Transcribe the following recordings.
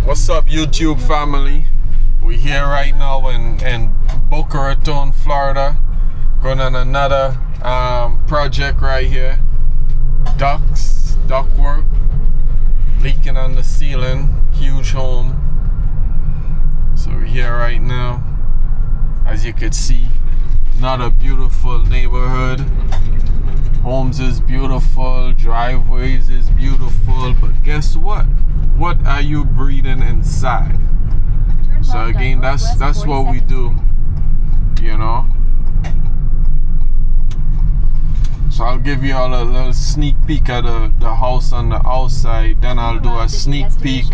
What's up, YouTube family? We're here right now in Boca Raton, Florida, going on another project right here. Ducts, ductwork, leaking on the ceiling, huge home. So we're here right now. As you can see, not a beautiful neighborhood. Homes is beautiful, driveways is beautiful, but guess what? What are you breathing inside? So again, that's what we do, you know. So I'll give you all a little sneak peek at the house on the outside, then I'll do a sneak peek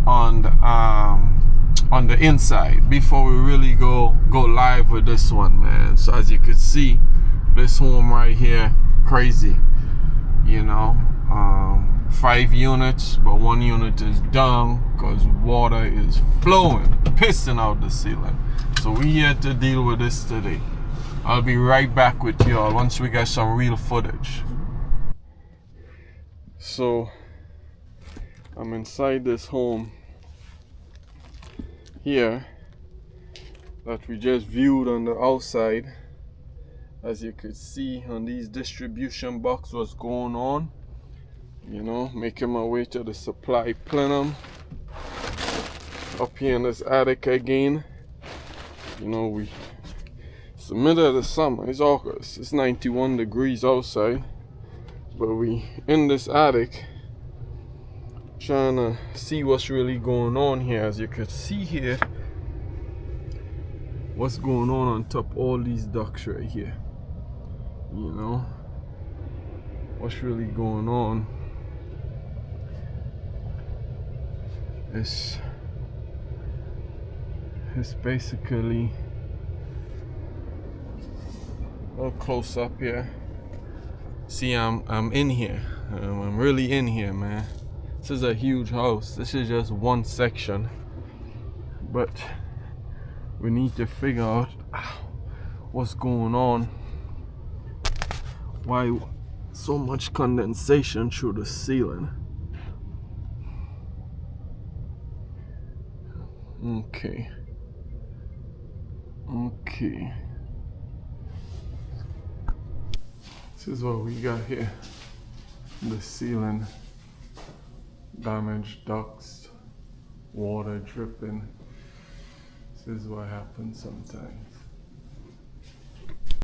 on the inside before we really go live with this one, man. So as you can see, this home right here, crazy, you know. 5 units, but 1 unit is down because water is flowing, pissing out the ceiling. So we here to deal with this today. I'll be right back with y'all once we get some real footage. So I'm inside this home here that we just viewed on the outside. As you could see on these distribution boxes, what's going on, you know. Making my way to the supply plenum up here in this attic again. You know, it's the middle of the summer, it's August, it's 91 degrees outside, but we in this attic trying to see what's really going on here. As you could see here, what's going on top of all these ducts right here, you know. What's really going on is it's basically a little close up here. See, I'm in here. I'm really in here, man. This is a huge house. This is just one section, but we need to figure out what's going on. Why so much condensation through the ceiling? Okay. This is what we got here. The ceiling, damaged ducts, water dripping. This is what happens sometimes.